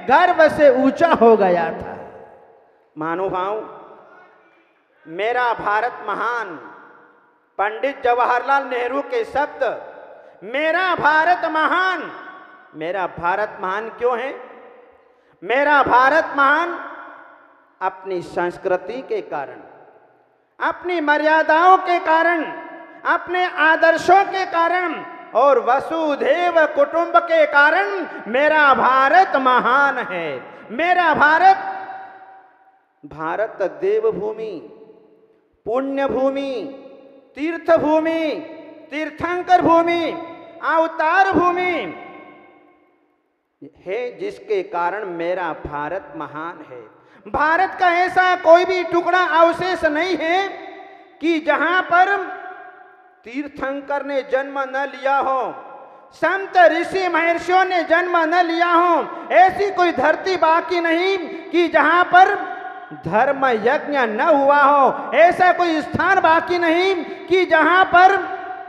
गर्व से ऊंचा हो गया था। महानुभाव, मेरा भारत महान, पंडित जवाहरलाल नेहरू के शब्द, मेरा भारत महान। मेरा भारत महान क्यों है? मेरा भारत महान अपनी संस्कृति के कारण, अपनी मर्यादाओं के कारण, अपने आदर्शों के कारण और वसुधैव कुटुंब के कारण मेरा भारत महान है। मेरा भारत, भारत देवभूमि, पुण्य भूमि, तीर्थ भूमि, तीर्थंकर भूमि, अवतार भूमि है, जिसके कारण मेरा भारत महान है। भारत का ऐसा कोई भी टुकड़ा अवशेष नहीं है कि जहां पर तीर्थंकर ने जन्म न लिया हो, संत ऋषि महर्षियों ने जन्म न लिया हो। ऐसी कोई धरती बाकी नहीं कि जहां पर धर्म यज्ञ न हुआ हो। ऐसा कोई स्थान बाकी नहीं कि जहां पर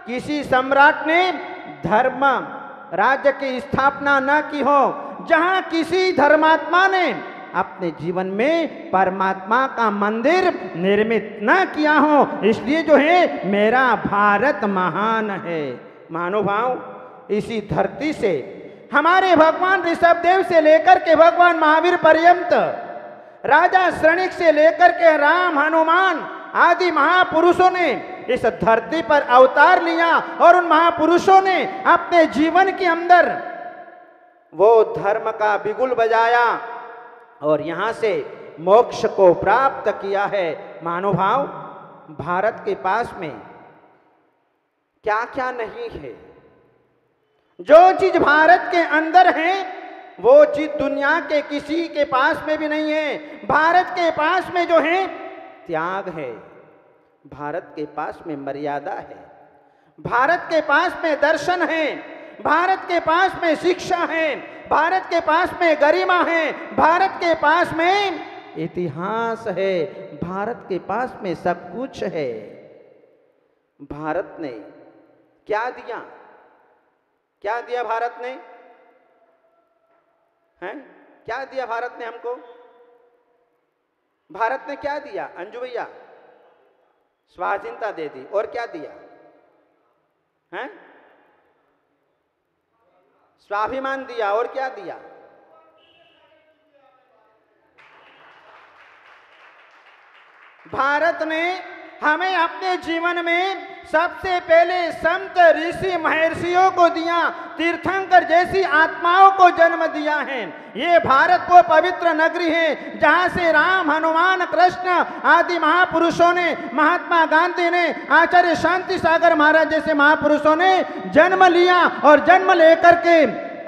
किसी सम्राट ने धर्म राज्य की स्थापना न की हो, जहां किसी धर्मात्मा ने अपने जीवन में परमात्मा का मंदिर निर्मित न किया हो। इसलिए जो है मेरा भारत महान है। महानुभाव, इसी धरती से हमारे भगवान ऋषभदेव से लेकर के भगवान महावीर पर्यंत, राजा श्रेणिक से लेकर के राम, हनुमान आदि महापुरुषों ने इस धरती पर अवतार लिया और उन महापुरुषों ने अपने जीवन के अंदर वो धर्म का बिगुल बजाया और यहाँ से मोक्ष को प्राप्त किया है। महानुभाव, भारत के पास में क्या क्या नहीं है? जो चीज भारत के अंदर है वो चीज दुनिया के किसी के पास में भी नहीं है। भारत के पास में जो है त्याग है, भारत के पास में मर्यादा है, भारत के पास में दर्शन है, भारत के पास में शिक्षा है, भारत के पास में गरिमा है, भारत के पास में इतिहास है, भारत के पास में सब कुछ है। भारत ने क्या दिया? क्या दिया भारत ने? हैं? क्या दिया भारत ने हमको? भारत ने क्या दिया? अंजू भैया, स्वाधीनता दे दी। और क्या दिया? हैं? स्वाभिमान दिया। और क्या दिया? भारत ने हमें अपने जीवन में सबसे पहले संत ऋषि महर्षियों को दिया, तीर्थंकर जैसी आत्माओं को जन्म दिया है। ये भारत वो पवित्र नगरी है जहां से राम, हनुमान, कृष्ण आदि महापुरुषों ने, महात्मा गांधी ने, आचार्य शांति सागर महाराज जैसे महापुरुषों ने जन्म लिया और जन्म लेकर के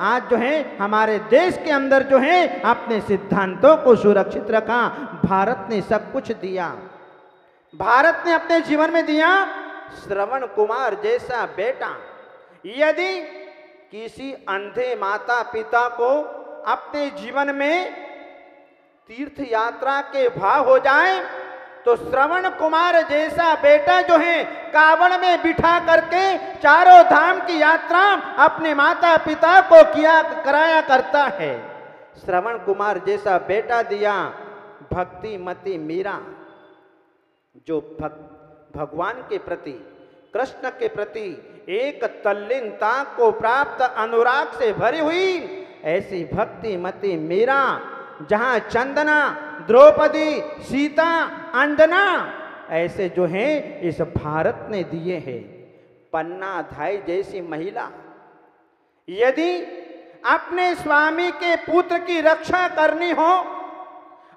आज जो है हमारे देश के अंदर जो है अपने सिद्धांतों को सुरक्षित रखा। भारत ने सब कुछ दिया। भारत ने अपने जीवन में दिया श्रवण कुमार जैसा बेटा। यदि किसी अंधे माता पिता को अपने जीवन में तीर्थ यात्रा के भाव हो जाए तो श्रवण कुमार जैसा बेटा जो है कावड़ में बिठा करके चारों धाम की यात्रा अपने माता पिता को कराया करता है। श्रवण कुमार जैसा बेटा दिया भक्ति मती मीरा, जो भगवान के प्रति, कृष्ण के प्रति एक तल्लीनता को प्राप्त अनुराग से भरी हुई ऐसी भक्ति मती मीरा, जहां चंदना, द्रौपदी, सीता, अंजना ऐसे जो हैं इस भारत ने दिए हैं। पन्ना धाई जैसी महिला यदि अपने स्वामी के पुत्र की रक्षा करनी हो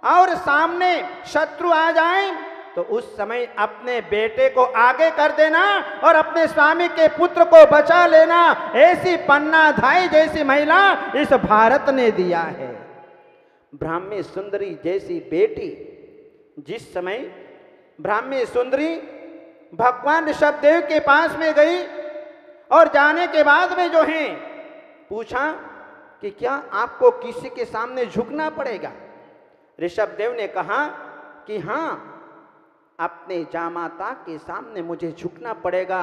और सामने शत्रु आ जाए तो उस समय अपने बेटे को आगे कर देना और अपने स्वामी के पुत्र को बचा लेना, ऐसी पन्ना धाई जैसी महिला इस भारत ने दिया है। ब्राह्मी सुंदरी जैसी बेटी, जिस समय ब्राह्मी सुंदरी भगवान ऋषभदेव के पास में गई और जाने के बाद में जो है पूछा कि क्या आपको किसी के सामने झुकना पड़ेगा? ऋषभदेव ने कहा कि हाँ, अपने जामाता के सामने मुझे झुकना पड़ेगा।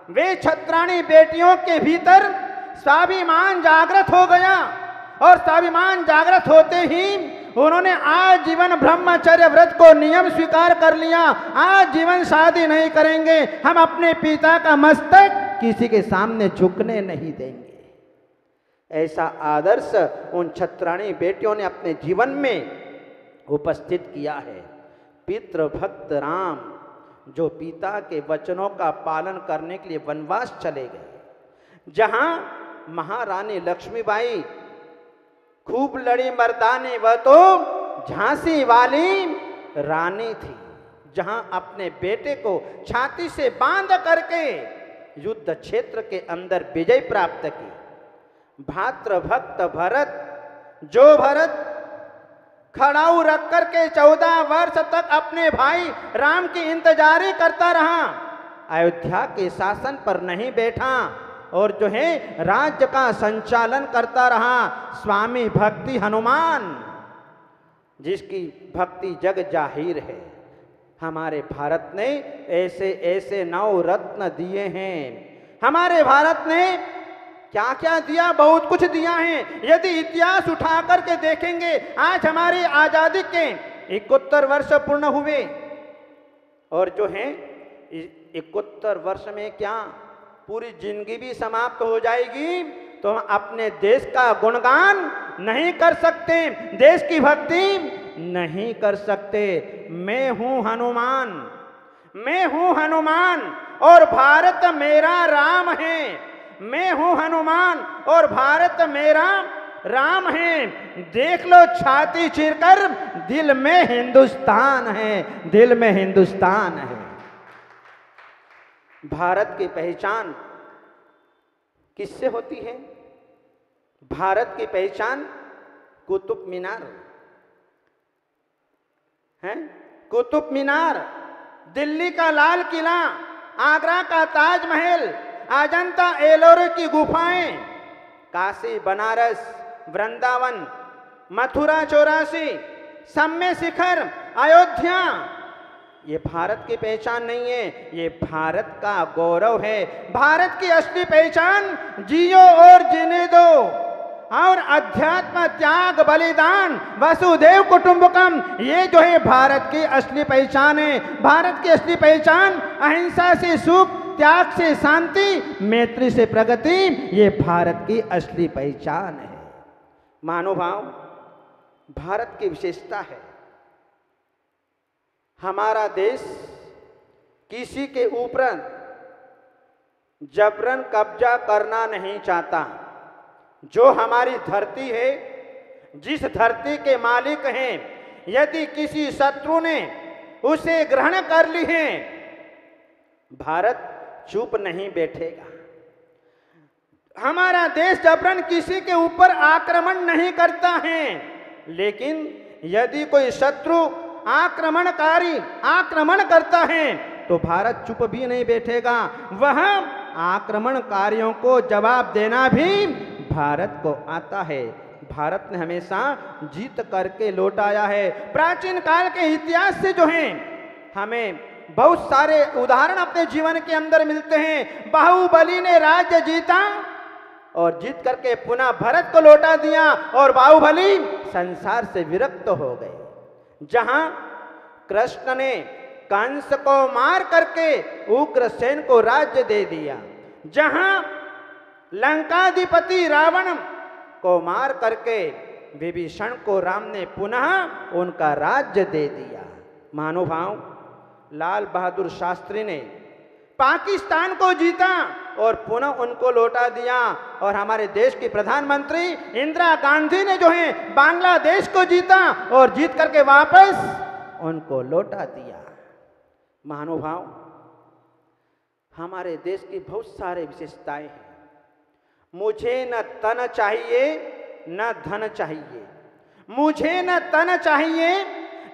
वे छत्राणी बेटियों के भीतर स्वाभिमान जागृत हो गया। और स्वाभिमान जागृत होते ही उन्होंने आजीवन ब्रह्मचर्य व्रत को नियम स्वीकार कर लिया। आजीवन शादी नहीं करेंगे, हम अपने पिता का मस्तक किसी के सामने झुकने नहीं देंगे। ऐसा आदर्श उन छत्राणी बेटियों ने अपने जीवन में उपस्थित किया है। पितृभक्त राम जो पिता के वचनों का पालन करने के लिए वनवास चले गए, जहां महारानी लक्ष्मीबाई खूब लड़ी मर्दानी, वह तो झांसी वाली रानी थी, जहां अपने बेटे को छाती से बांध करके युद्ध क्षेत्र के अंदर विजय प्राप्त की। भातृभक्त भरत, जो भरत खड़ाऊ रख करके 14 वर्ष तक अपने भाई राम की इंतजारी करता रहा, अयोध्या के शासन पर नहीं बैठा और जो है राज्य का संचालन करता रहा, स्वामी भक्ति हनुमान, जिसकी भक्ति जग जाहिर है। हमारे भारत ने ऐसे ऐसे 9 रत्न दिए हैं। हमारे भारत ने क्या क्या दिया, बहुत कुछ दिया है। यदि इतिहास उठा करके देखेंगे, आज हमारी आजादी के 71 वर्ष पूर्ण हुए और जो है 71 वर्ष में क्या पूरी जिंदगी भी समाप्त हो जाएगी तो हम अपने देश का गुणगान नहीं कर सकते, देश की भक्ति नहीं कर सकते। मैं हूं हनुमान, मैं हूं हनुमान और भारत मेरा राम है। मैं हूं हनुमान और भारत मेरा राम है। देख लो छाती चीरकर, दिल में हिंदुस्तान है, दिल में हिंदुस्तान है। भारत की पहचान किससे होती है? भारत की पहचान कुतुब मीनार है। कुतुब मीनार, दिल्ली का लाल किला, आगरा का ताजमहल, अजंता एलोरा की गुफाएं, काशी बनारस वृंदावन, मथुरा 84, सम्य शिखर अयोध्या, ये भारत की पहचान नहीं है, ये भारत का गौरव है। भारत की असली पहचान जियो और जीने दो और अध्यात्म त्याग बलिदान वसुधैव कुटुंबकम, ये जो है भारत की असली पहचान है। भारत की असली पहचान अहिंसा से सुख, त्याग से शांति, मैत्री से प्रगति, ये भारत की असली पहचान है। महानुभाव, भारत की विशेषता है, हमारा देश किसी के ऊपर जबरन कब्जा करना नहीं चाहता। जो हमारी धरती है, जिस धरती के मालिक हैं, यदि किसी शत्रु ने उसे ग्रहण कर ली है, भारत चुप नहीं बैठेगा। हमारा देश जबरन किसी के ऊपर आक्रमण नहीं करता है, लेकिन यदि कोई शत्रु आक्रमणकारी आक्रमण करता है तो भारत चुप भी नहीं बैठेगा। वह आक्रमणकारियों को जवाब देना भी भारत को आता है। भारत ने हमेशा जीत करके लौटाया है। प्राचीन काल के इतिहास से जो है हमें बहुत सारे उदाहरण अपने जीवन के अंदर मिलते हैं। बाहुबली ने राज्य जीता और जीत करके पुनः भारत को लौटा दिया और बाहुबली संसार से विरक्त हो गए। जहां कृष्ण ने कंस को मार करके उग्रसेन को राज्य दे दिया, जहां लंकाधिपति रावण को मार करके विभीषण को राम ने पुनः उनका राज्य दे दिया। महानुभाव, लाल बहादुर शास्त्री ने पाकिस्तान को जीता और पुनः उनको लौटा दिया और हमारे देश की प्रधानमंत्री इंदिरा गांधी ने जो है बांग्लादेश को जीता और जीत करके वापस उनको लौटा दिया। महानुभाव, हमारे देश की बहुत सारे विशेषताएं हैं। मुझे न तन चाहिए न धन चाहिए, मुझे न तन चाहिए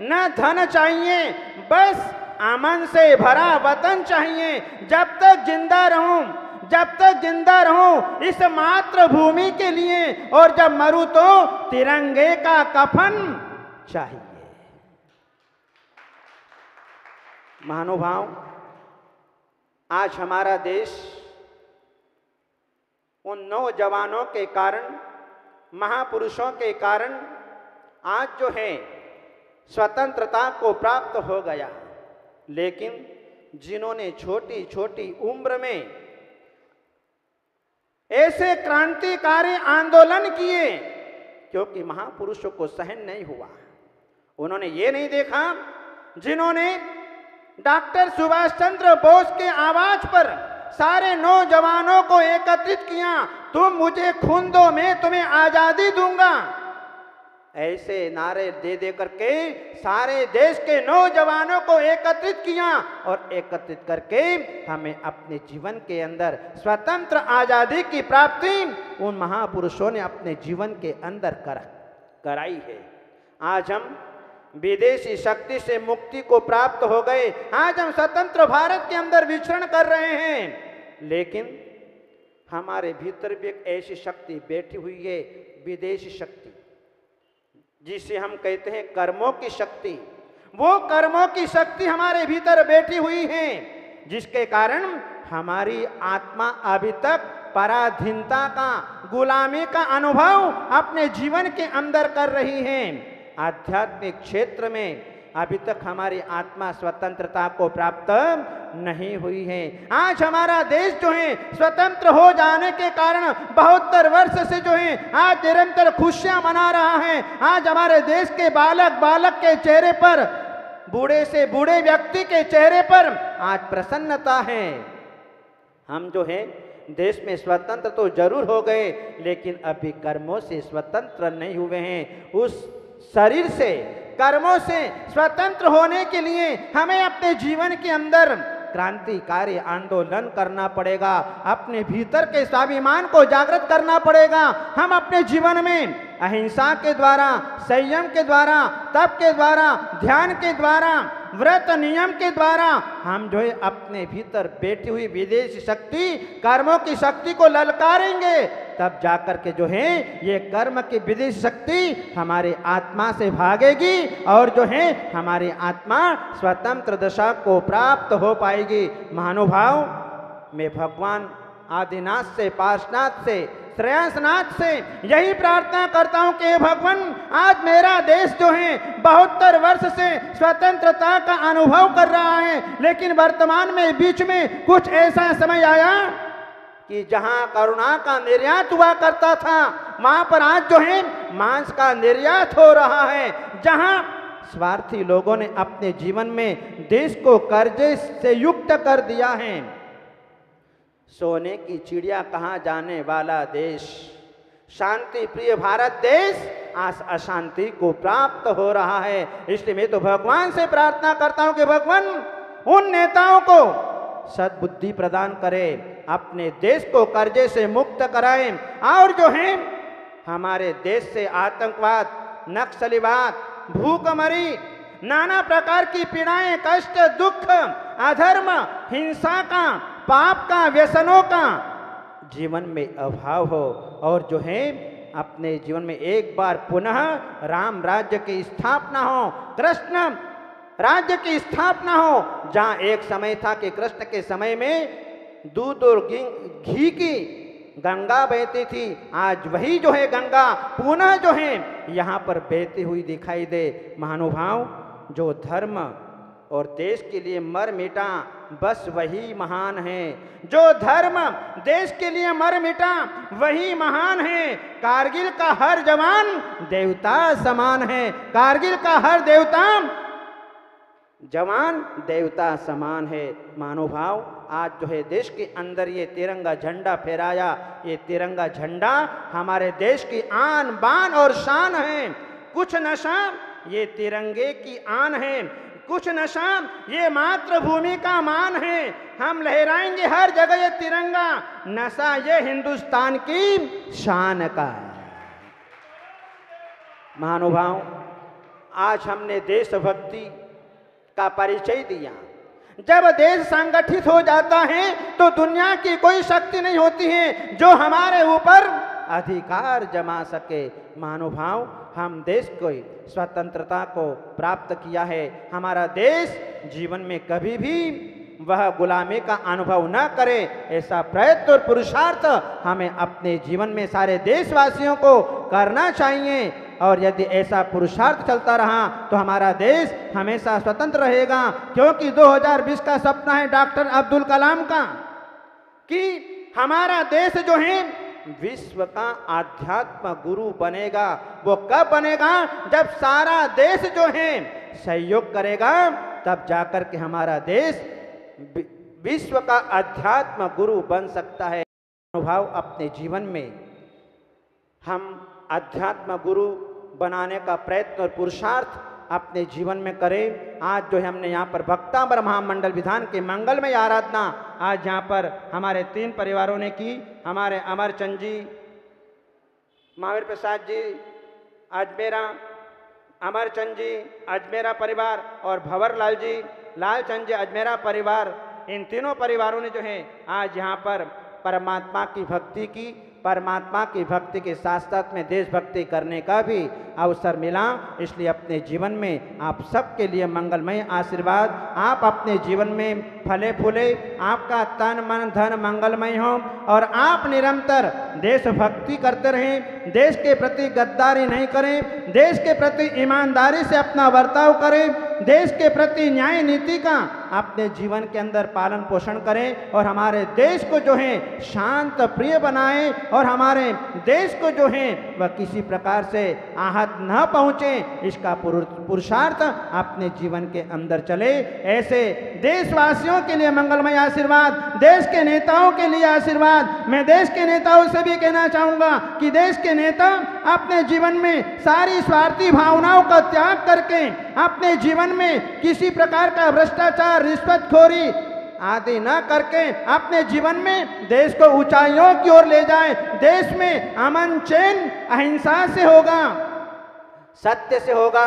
न धन चाहिए, बस अमन से भरा वतन चाहिए। जब तक जिंदा रहूं, जब तक जिंदा रहूं इस मातृभूमि के लिए, और जब मरूं तो तिरंगे का कफन चाहिए। महानुभाव, आज हमारा देश उन नौजवानों के कारण महापुरुषों के कारण आज जो है स्वतंत्रता को प्राप्त हो गया, लेकिन जिन्होंने छोटी छोटी उम्र में ऐसे क्रांतिकारी आंदोलन किए, क्योंकि महापुरुषों को सहन नहीं हुआ, उन्होंने ये नहीं देखा, जिन्होंने डॉक्टर सुभाष चंद्र बोस के आवाज पर सारे नौजवानों को एकत्रित किया, तुम मुझे खून दो मैं तुम्हें आजादी दूंगा, ऐसे नारे दे दे करके सारे देश के नौजवानों को एकत्रित किया और एकत्रित करके हमें अपने जीवन के अंदर स्वतंत्र आजादी की प्राप्ति उन महापुरुषों ने अपने जीवन के अंदर कराई है। आज हम विदेशी शक्ति से मुक्ति को प्राप्त हो गए, आज हम स्वतंत्र भारत के अंदर विचरण कर रहे हैं, लेकिन हमारे भीतर भी एक ऐसी शक्ति बैठी हुई है, विदेशी शक्ति, जिसे हम कहते हैं कर्मों की शक्ति। वो कर्मों की शक्ति हमारे भीतर बैठी हुई है, जिसके कारण हमारी आत्मा अभी तक पराधीनता का, गुलामी का अनुभव अपने जीवन के अंदर कर रही है। आध्यात्मिक क्षेत्र में अभी तक हमारी आत्मा स्वतंत्रता को प्राप्त नहीं हुई है। आज हमारा देश जो है स्वतंत्र हो जाने के कारण 72 वर्ष से जो है आज निरंतर खुशियां मना रहा है। आज हमारे देश के बालक के चेहरे पर, बूढ़े से बूढ़े व्यक्ति के चेहरे पर आज प्रसन्नता है। हम जो है देश में स्वतंत्र तो जरूर हो गए, लेकिन अभी कर्मों से स्वतंत्र नहीं हुए हैं। उस शरीर से, कर्मों से स्वतंत्र होने के लिए हमें अपने जीवन के अंदर क्रांतिकारी आंदोलन करना पड़ेगा, अपने भीतर के स्वाभिमान को जागृत करना पड़ेगा। हम अपने जीवन में अहिंसा के द्वारा, संयम के द्वारा, तप के द्वारा, ध्यान के द्वारा, व्रत नियम के द्वारा हम जो है अपने भीतर बैठी हुई विदेशी शक्ति, कर्मों की शक्ति को ललकारेंगे, तब जाकर के जो है ये कर्म की विदेशी शक्ति हमारे आत्मा से भागेगी और जो है हमारी आत्मा स्वतंत्र दशा को प्राप्त हो पाएगी। महानुभाव, मैं भगवान आदिनाथ से, पार्शनाथ से, श्रेयसनाथ से यही प्रार्थना करता हूं कि भगवान, आज मेरा देश जो है 72 वर्ष से स्वतंत्रता का अनुभव कर रहा है, लेकिन वर्तमान में बीच में कुछ ऐसा समय आया कि जहां करुणा का निर्यात हुआ करता था, वहां पर आज जो है मांस का निर्यात हो रहा है। जहां स्वार्थी लोगों ने अपने जीवन में देश को कर्जे से युक्त कर दिया है। सोने की चिड़िया कहाँ जाने वाला देश, शांति प्रिय भारत देश आज अशांति को प्राप्त हो रहा है। इसलिए मैं तो भगवान से प्रार्थना करता हूं कि भगवान उन नेताओं को सद्बुद्धि प्रदान करें, अपने देश को कर्जे से मुक्त कराएं और जो है हमारे देश से आतंकवाद, नक्सलीवाद, भूखमरी, नाना प्रकार की पीड़ाएं, कष्ट, दुख, अधर्म, हिंसा का, पाप का, व्यसनों का जीवन में अभाव हो और जो है अपने जीवन में एक बार पुनः राम राज्य की स्थापना हो, कृष्ण राज्य की स्थापना हो। जहां एक समय था कि कृष्ण के समय में दूध और घी की गंगा बहती थी, आज वही जो है गंगा पुनः जो है यहाँ पर बहती हुई दिखाई दे। महानुभाव, जो धर्म और देश के लिए मर मिटा बस वही महान है। जो धर्म देश के लिए मर मिटा वही महान है। कारगिल का हर जवान देवता समान है, कारगिल का हर जवान देवता समान है। महानुभाव, आज जो है देश के अंदर ये तिरंगा झंडा फहराया, ये तिरंगा झंडा हमारे देश की आन बान और शान है। कुछ नशा ये तिरंगे की आन है, कुछ नशा ये मातृभूमि का मान है। हम लहराएंगे हर जगह ये तिरंगा, नशा ये हिंदुस्तान की शान का है। महानुभाव, आज हमने देशभक्ति का परिचय दिया। जब देश संगठित हो जाता है तो दुनिया की कोई शक्ति नहीं होती है जो हमारे ऊपर अधिकार जमा सके। महानुभाव, हम देश को स्वतंत्रता को प्राप्त किया है। हमारा देश जीवन में कभी भी वह गुलामी का अनुभव न करे, ऐसा प्रयत्न और पुरुषार्थ हमें अपने जीवन में सारे देशवासियों को करना चाहिए। और यदि ऐसा पुरुषार्थ चलता रहा तो हमारा देश हमेशा स्वतंत्र रहेगा, क्योंकि 2020 का सपना है डॉक्टर अब्दुल कलाम का कि हमारा देश जो है विश्व का आध्यात्म गुरु बनेगा। वो कब बनेगा? जब सारा देश जो है सहयोग करेगा, तब जाकर के हमारा देश विश्व का अध्यात्म गुरु बन सकता है। अनुभव अपने जीवन में हम अध्यात्म गुरु बनाने का प्रयत्न और पुरुषार्थ अपने जीवन में करें। आज जो है हमने यहाँ पर भक्तांबर महामंडल विधान के मंगलमय आराधना आज यहाँ पर हमारे 3 परिवारों ने की। हमारे अमरचंद जी, महावीर प्रसाद जी अजमेरा, अमरचंद जी अजमेरा परिवार और भंवरलाल जी लालचंद जी अजमेरा परिवार, इन तीनों परिवारों ने जो है आज यहाँ पर परमात्मा की भक्ति की। परमात्मा की भक्ति के साथ साथ में देशभक्ति करने का भी अवसर मिला। इसलिए अपने जीवन में आप सबके लिए मंगलमय आशीर्वाद, आप अपने जीवन में फले फूले, आपका तन मन धन मंगलमय हो और आप निरंतर देशभक्ति करते रहें, देश के प्रति गद्दारी नहीं करें, देश के प्रति ईमानदारी से अपना बर्ताव करें, देश के प्रति न्याय नीति का अपने जीवन के अंदर पालन पोषण करें और हमारे देश को जो है शांत प्रिय बनाएं और हमारे देश को जो है वह किसी प्रकार से आहत न पहुँचे, इसका पुरुषार्थ अपने जीवन के अंदर चले। ऐसे देशवासियों के लिए मंगलमय आशीर्वाद, देश के नेताओं के लिए आशीर्वाद। मैं देश के नेताओं से भी कहना चाहूँगा कि देश के नेता अपने जीवन में सारी स्वार्थी भावनाओं का त्याग करके अपने जीवन में किसी प्रकार का भ्रष्टाचार, रिश्वतखोरी आदि न करके अपने जीवन में देश को ऊंचाइयों की ओर ले जाए। देश में अमन चैन अहिंसा से होगा, सत्य से होगा,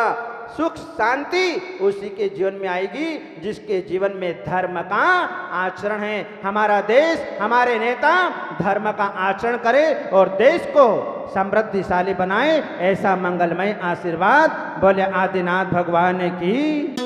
सुख शांति उसी के जीवन में आएगी जिसके जीवन में धर्म का आचरण है। हमारा देश, हमारे नेता धर्म का आचरण करे और देश को समृद्धिशाली बनाए, ऐसा मंगलमय आशीर्वाद बोले आदिनाथ भगवान की।